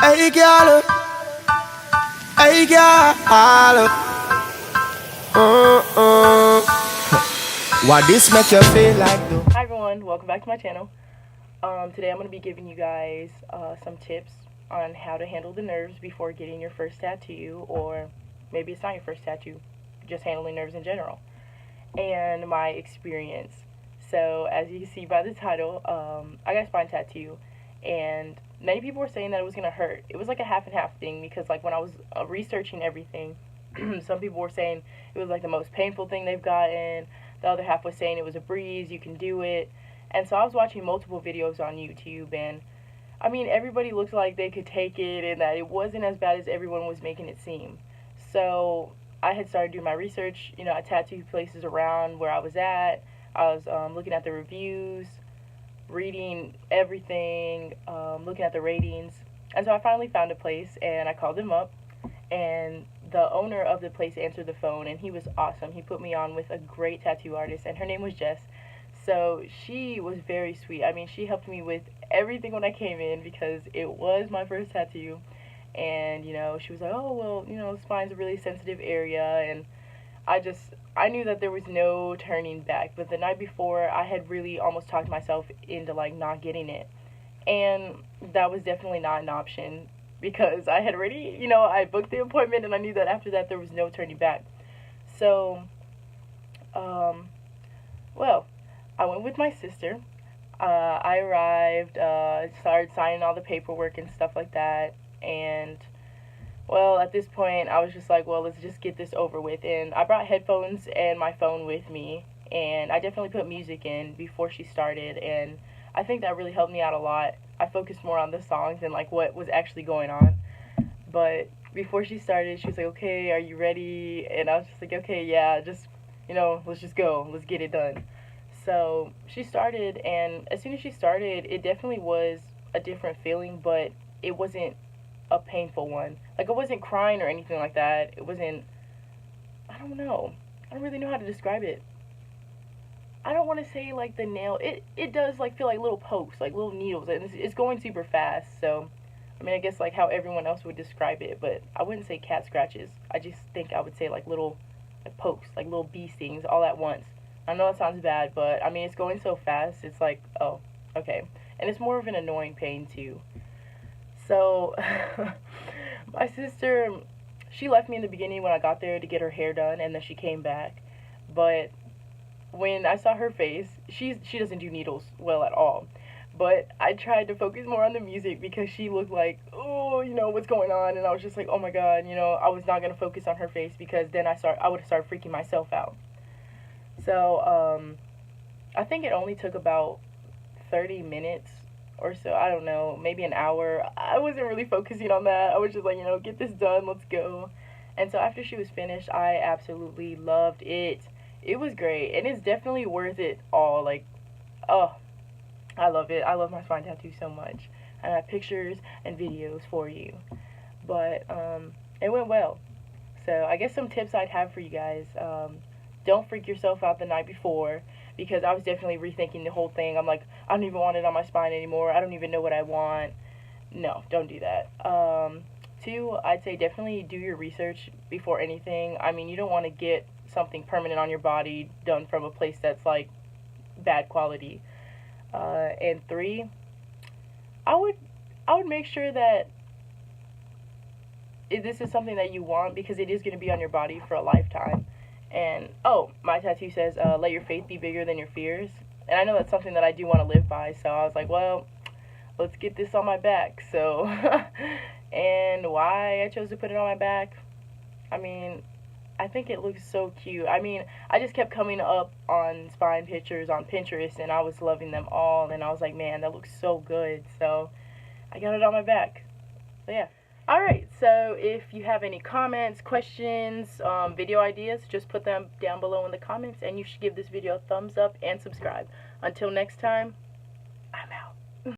Hey girl, hey girl. What this make you feel like though? Hi everyone, welcome back to my channel. Today I'm going to be giving you guys some tips on how to handle the nerves before getting your first tattoo, or maybe it's not your first tattoo, just handling nerves in general, and my experience. So as you can see by the title, I got a spine tattoo, and many people were saying that it was going to hurt. It was like a half and half thing, because like when I was researching everything, some people were saying it was like the most painful thing they've gotten. The other half was saying it was a breeze, you can do it. And so I was watching multiple videos on YouTube, and I mean, everybody looked like they could take it and that it wasn't as bad as everyone was making it seem. So I had started doing my research, at tattoo places around where I was at. I was looking at the reviews, reading everything, looking at the ratings. And so I finally found a place, and I called them up, and the owner of the place answered the phone, and he was awesome. He put me on with a great tattoo artist, and her name was Jess. So she was very sweet. I mean, she helped me with everything when I came in, because it was my first tattoo. And she was like, oh well, spine's a really sensitive area, and I knew that there was no turning back. But the night before, I had really almost talked myself into like not getting it, and that was definitely not an option, because I had already, I booked the appointment, and I knew that after that there was no turning back. So, well, I went with my sister. I arrived, started signing all the paperwork and stuff like that, and well, at this point, I was just like, well, let's just get this over with. And I brought headphones and my phone with me, and I definitely put music in before she started, and I think that really helped me out a lot. I focused more on the songs and like what was actually going on. But before she started, she was like, okay, are you ready? And I was just like, okay, yeah, just, let's just go. Let's get it done. So she started, and as soon as she started, it definitely was a different feeling, but it wasn't a painful one. Like, I wasn't crying or anything like that. It wasn't, I don't know. I don't really know how to describe it. I don't want to say like the nail. It does like feel like little pokes, like little needles, and it's going super fast. So, I mean, I guess like how everyone else would describe it, but I wouldn't say cat scratches. I just think I would say like little like pokes, like little bee stings all at once. I know it sounds bad, but I mean, it's going so fast. It's like, oh, okay. And it's more of an annoying pain too. So, my sister, she left me in the beginning when I got there to get her hair done, and then she came back. But when I saw her face, she doesn't do needles well at all. But I tried to focus more on the music, because she looked like, oh, what's going on? And I was just like, oh my god, I was not gonna focus on her face, because then I would have started freaking myself out. So, I think it only took about 30 minutes or so. I don't know, maybe an hour. I wasn't really focusing on that. I was just like, get this done, let's go. And so after she was finished, I absolutely loved it. It was great, and it's definitely worth it all. Like, oh, I love it. I love my spine tattoo so much. And I have pictures and videos for you. But it went well. So I guess some tips I'd have for you guys. Don't freak yourself out the night before, because I was definitely rethinking the whole thing. I'm like, I don't even want it on my spine anymore. I don't even know what I want. No, don't do that. Two, I'd say definitely do your research before anything. I mean, you don't want to get something permanent on your body done from a place that's like bad quality. And three, I would make sure that if this is something that you want, because it is going to be on your body for a lifetime. And, oh, my tattoo says, let your faith be bigger than your fears. And I know that's something that I do want to live by, so I was like, well, let's get this on my back. So, and why I chose to put it on my back, I mean, I think it looks so cute. I mean, I just kept coming up on spine pictures on Pinterest, and I was loving them all, and I was like, man, that looks so good. So, I got it on my back. So, yeah. Alright, so if you have any comments, questions, video ideas, just put them down below in the comments, and you should give this video a thumbs up and subscribe. Until next time,